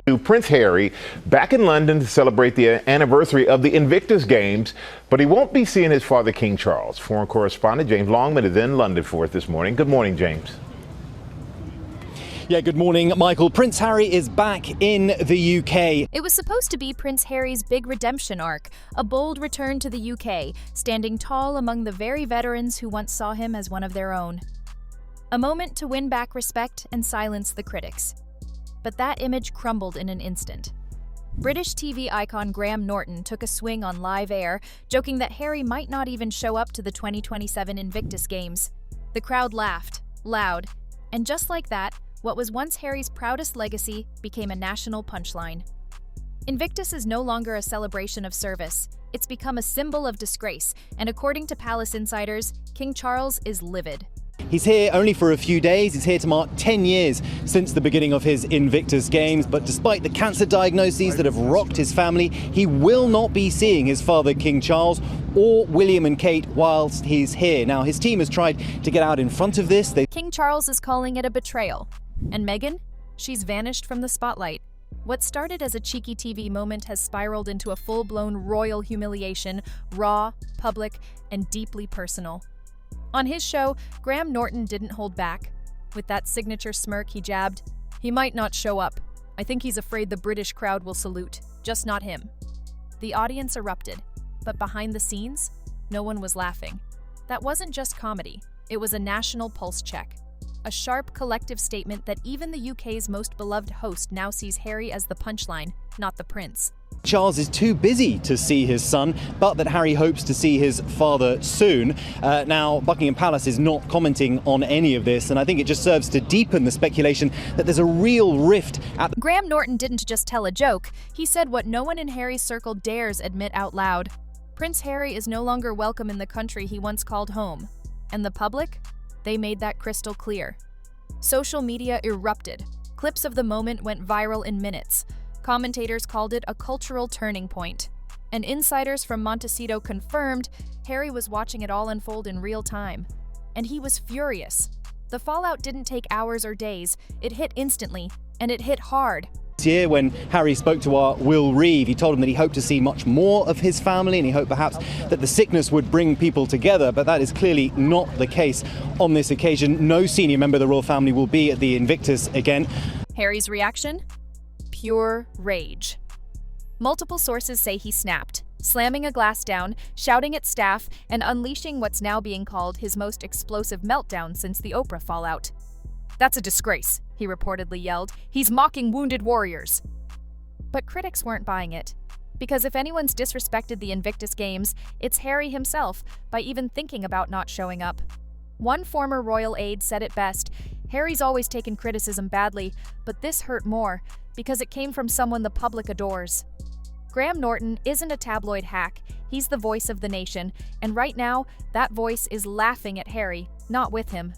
Prince Harry back in London to celebrate the anniversary of the Invictus Games, but he won't be seeing his father, King Charles. Foreign correspondent James Longman is in London for us this morning. Good morning, James. Yeah, good morning, Michael. Prince Harry is back in the UK. It was supposed to be Prince Harry's big redemption arc, a bold return to the UK, standing tall among the very veterans who once saw him as one of their own. A moment to win back respect and silence the critics. But that image crumbled in an instant. British TV icon Graham Norton took a swing on live air, joking that Harry might not even show up to the 2027 Invictus Games. The crowd laughed, loud, and just like that, what was once Harry's proudest legacy became a national punchline. Invictus is no longer a celebration of service. It's become a symbol of disgrace, and according to palace insiders, King Charles is livid. He's here only for a few days. He's here to mark 10 years since the beginning of his Invictus Games. But despite the cancer diagnoses that have rocked his family, he will not be seeing his father, King Charles, or William and Kate whilst he's here. Now, his team has tried to get out in front of this. King Charles is calling it a betrayal. And Meghan? She's vanished from the spotlight. What started as a cheeky TV moment has spiraled into a full-blown royal humiliation, raw, public, and deeply personal. On his show, Graham Norton didn't hold back. With that signature smirk, he jabbed, "He might not show up. I think he's afraid the British crowd will salute, just not him." The audience erupted, but behind the scenes, no one was laughing. That wasn't just comedy, it was a national pulse check. A sharp collective statement that even the UK's most beloved host now sees Harry as the punchline, not the prince. Charles is too busy to see his son, but that Harry hopes to see his father soon. Now, Buckingham Palace is not commenting on any of this, and I think it just serves to deepen the speculation that there's a real rift at the... Graham Norton didn't just tell a joke, he said what no one in Harry's circle dares admit out loud. Prince Harry is no longer welcome in the country he once called home. And the public? They made that crystal clear. Social media erupted. Clips of the moment went viral in minutes. Commentators called it a cultural turning point. And insiders from Montecito confirmed Harry was watching it all unfold in real time. And he was furious. The fallout didn't take hours or days. It hit instantly, and it hit hard. This year, when Harry spoke to our Will Reeve, he told him that he hoped to see much more of his family, and he hoped perhaps that the sickness would bring people together, but that is clearly not the case on this occasion. No senior member of the royal family will be at the Invictus again. Harry's reaction? Pure rage. Multiple sources say he snapped, slamming a glass down, shouting at staff, and unleashing what's now being called his most explosive meltdown since the Oprah fallout. "That's a disgrace," he reportedly yelled. "He's mocking wounded warriors." But critics weren't buying it. Because if anyone's disrespected the Invictus Games, it's Harry himself by even thinking about not showing up. One former royal aide said it best, "Harry's always taken criticism badly, but this hurt more because it came from someone the public adores." Graham Norton isn't a tabloid hack, he's the voice of the nation, and right now, that voice is laughing at Harry, not with him.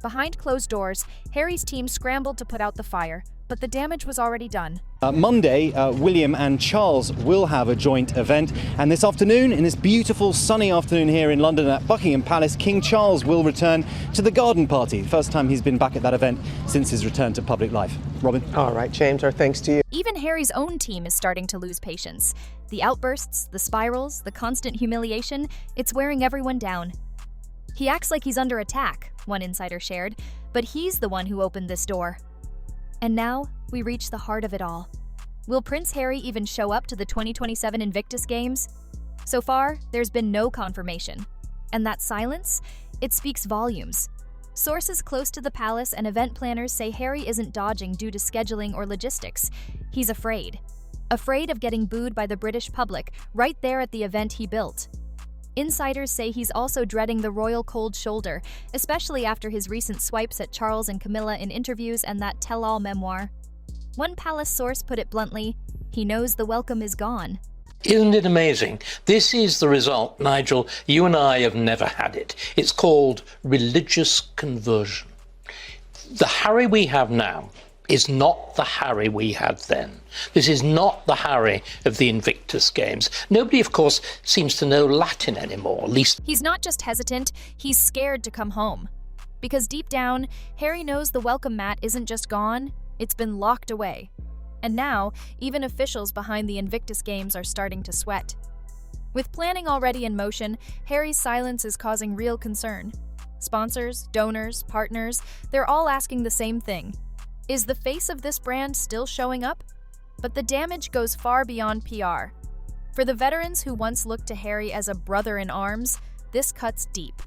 Behind closed doors, Harry's team scrambled to put out the fire, but the damage was already done. Monday, William and Charles will have a joint event, and this afternoon, in this beautiful sunny afternoon here in London at Buckingham Palace, King Charles will return to the garden party, the first time he's been back at that event since his return to public life. Robin? All right, James, our thanks to you. Even Harry's own team is starting to lose patience. The outbursts, the spirals, the constant humiliation, it's wearing everyone down. "He acts like he's under attack," one insider shared, "but he's the one who opened this door." And now, we reach the heart of it all. Will Prince Harry even show up to the 2027 Invictus Games? So far, there's been no confirmation. And that silence? It speaks volumes. Sources close to the palace and event planners say Harry isn't dodging due to scheduling or logistics. He's afraid. Afraid of getting booed by the British public right there at the event he built. Insiders say he's also dreading the royal cold shoulder, especially after his recent swipes at Charles and Camilla in interviews and that tell-all memoir. One palace source put it bluntly, he knows the welcome is gone. Isn't it amazing? This is the result, Nigel. You and I have never had it. It's called religious conversion. The Harry we have now is not the Harry we had then. This is not the Harry of the Invictus Games. Nobody, of course, seems to know Latin anymore, at least. He's not just hesitant, he's scared to come home. Because deep down, Harry knows the welcome mat isn't just gone, it's been locked away. And now, even officials behind the Invictus Games are starting to sweat. With planning already in motion, Harry's silence is causing real concern. Sponsors, donors, partners, they're all asking the same thing. Is the face of this brand still showing up? But the damage goes far beyond PR. For the veterans who once looked to Harry as a brother in arms, this cuts deep.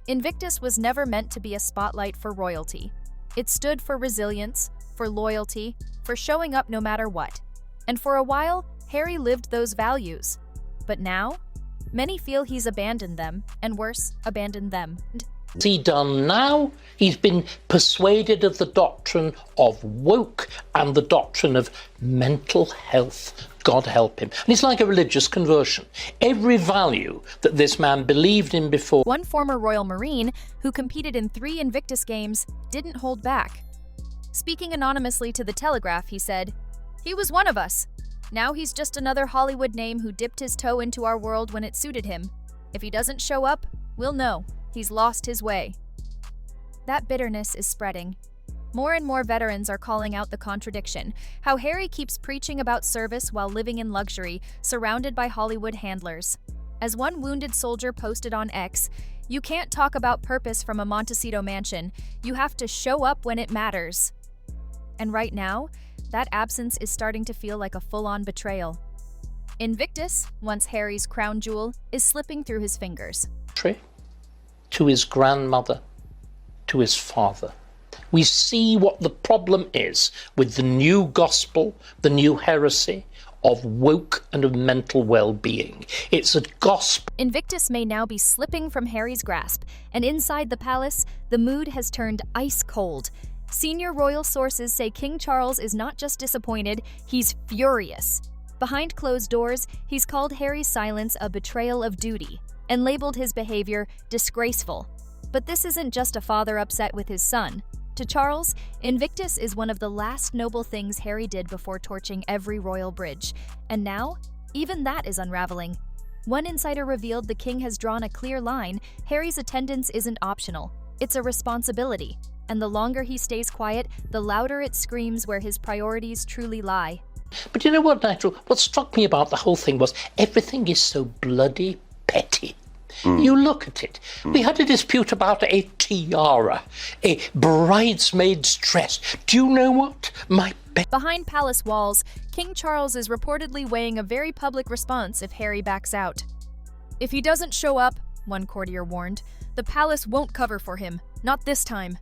Invictus was never meant to be a spotlight for royalty. It stood for resilience, for loyalty, for showing up no matter what. And for a while, Harry lived those values. But now, many feel he's abandoned them, and worse, abandoned them. What's he done now? He's been persuaded of the doctrine of woke and the doctrine of mental health. God help him. And it's like a religious conversion. Every value that this man believed in before. One former Royal Marine, who competed in 3 Invictus Games, didn't hold back. Speaking anonymously to The Telegraph, he said, "He was one of us. Now he's just another Hollywood name who dipped his toe into our world when it suited him. If he doesn't show up, we'll know. He's lost his way." That bitterness is spreading. More and more veterans are calling out the contradiction, how Harry keeps preaching about service while living in luxury, surrounded by Hollywood handlers. As one wounded soldier posted on X, "You can't talk about purpose from a Montecito mansion. You have to show up when it matters." And right now, that absence is starting to feel like a full-on betrayal. Invictus, once Harry's crown jewel, is slipping through his fingers. To his grandmother, to his father. We see what the problem is with the new gospel, the new heresy of woke and of mental well-being. It's a gospel. Invictus may now be slipping from Harry's grasp, and inside the palace, the mood has turned ice cold. Senior royal sources say King Charles is not just disappointed, he's furious. Behind closed doors, he's called Harry's silence a betrayal of duty and labeled his behavior disgraceful. But this isn't just a father upset with his son. To Charles, Invictus is one of the last noble things Harry did before torching every royal bridge. And now, even that is unraveling. One insider revealed the king has drawn a clear line. Harry's attendance isn't optional. It's a responsibility. And the longer he stays quiet, the louder it screams where his priorities truly lie. But you know what, Nigel? What struck me about the whole thing was everything is so bloody petty. You look at it. We had a dispute about a tiara, a bridesmaid's dress. Do you know what? Behind palace walls, King Charles is reportedly weighing a very public response if Harry backs out. "If he doesn't show up," one courtier warned, "the palace won't cover for him. Not this time."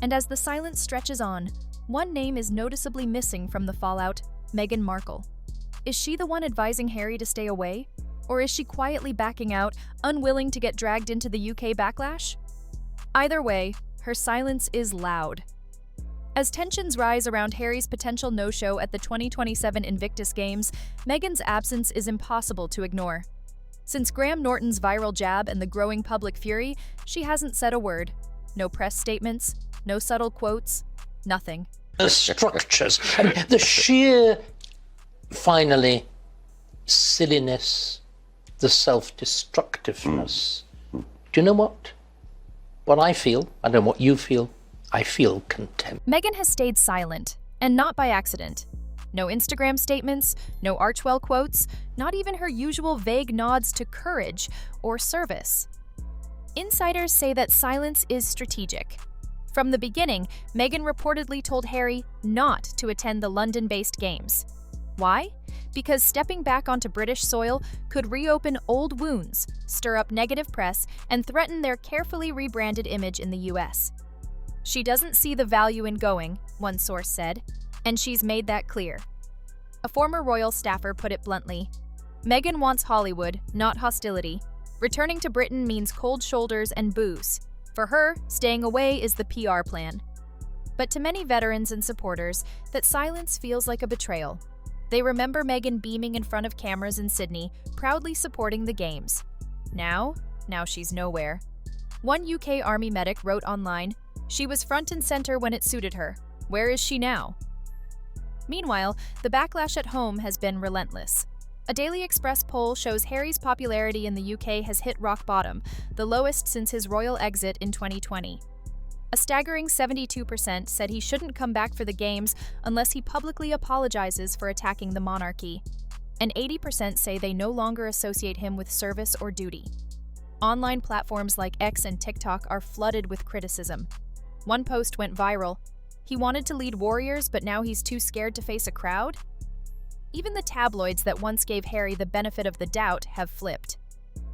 And as the silence stretches on, one name is noticeably missing from the fallout: Meghan Markle. Is she the one advising Harry to stay away? Or is she quietly backing out, unwilling to get dragged into the UK backlash? Either way, her silence is loud. As tensions rise around Harry's potential no-show at the 2027 Invictus Games, Meghan's absence is impossible to ignore. Since Graham Norton's viral jab and the growing public fury, she hasn't said a word. No press statements, no subtle quotes, nothing. The structures, and the sheer, finally, silliness, the self-destructiveness. Do you know what? What I feel, I don't know what you feel, I feel contempt. Meghan has stayed silent, and not by accident. No Instagram statements, no Archwell quotes, not even her usual vague nods to courage or service. Insiders say that silence is strategic. From the beginning, Meghan reportedly told Harry not to attend the London-based games. Why? Because stepping back onto British soil could reopen old wounds, stir up negative press, and threaten their carefully rebranded image in the US. She doesn't see the value in going, one source said, and she's made that clear. A former royal staffer put it bluntly: "Meghan wants Hollywood, not hostility. Returning to Britain means cold shoulders and boos. For her, staying away is the PR plan." But to many veterans and supporters, that silence feels like a betrayal. They remember Meghan beaming in front of cameras in Sydney, proudly supporting the games. Now she's nowhere. One UK Army medic wrote online, "She was front and center when it suited her. Where is she now?" Meanwhile, the backlash at home has been relentless. A Daily Express poll shows Harry's popularity in the UK has hit rock bottom, the lowest since his royal exit in 2020. A staggering 72% said he shouldn't come back for the games unless he publicly apologizes for attacking the monarchy. And 80% say they no longer associate him with service or duty. Online platforms like X and TikTok are flooded with criticism. One post went viral. He wanted to lead warriors, but now he's too scared to face a crowd? Even the tabloids that once gave Harry the benefit of the doubt have flipped.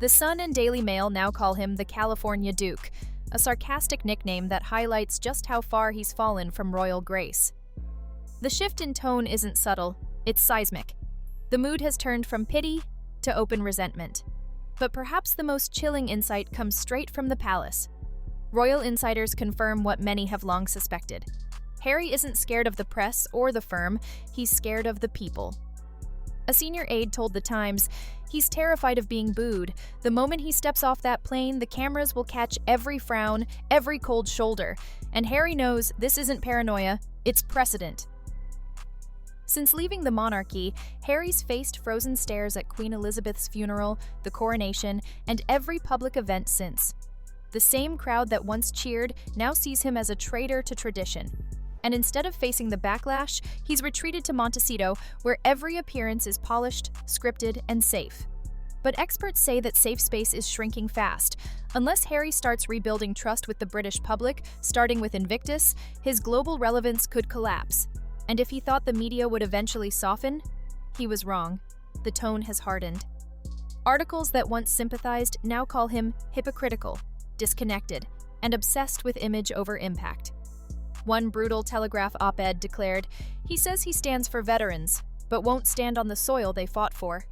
The Sun and Daily Mail now call him the California Duke, a sarcastic nickname that highlights just how far he's fallen from royal grace. The shift in tone isn't subtle, it's seismic. The mood has turned from pity to open resentment. But perhaps the most chilling insight comes straight from the palace. Royal insiders confirm what many have long suspected. Harry isn't scared of the press or the firm, he's scared of the people. A senior aide told The Times, he's terrified of being booed. The moment he steps off that plane, the cameras will catch every frown, every cold shoulder. And Harry knows this isn't paranoia, it's precedent. Since leaving the monarchy, Harry's faced frozen stares at Queen Elizabeth's funeral, the coronation, and every public event since. The same crowd that once cheered now sees him as a traitor to tradition. And instead of facing the backlash, he's retreated to Montecito, where every appearance is polished, scripted, and safe. But experts say that safe space is shrinking fast. Unless Harry starts rebuilding trust with the British public, starting with Invictus, his global relevance could collapse. And if he thought the media would eventually soften, he was wrong. The tone has hardened. Articles that once sympathized now call him hypocritical, disconnected, and obsessed with image over impact. One brutal Telegraph op-ed declared, he says he stands for veterans, but won't stand on the soil they fought for.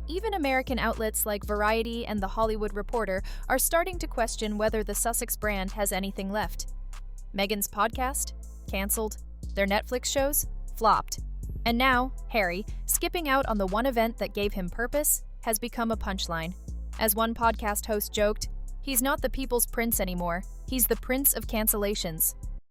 Even American outlets like Variety and The Hollywood Reporter are starting to question whether the Sussex brand has anything left. Meghan's podcast? Cancelled. Their Netflix shows? Flopped. And now, Harry, skipping out on the one event that gave him purpose, has become a punchline. As one podcast host joked, he's not the people's prince anymore, he's the prince of cancellations.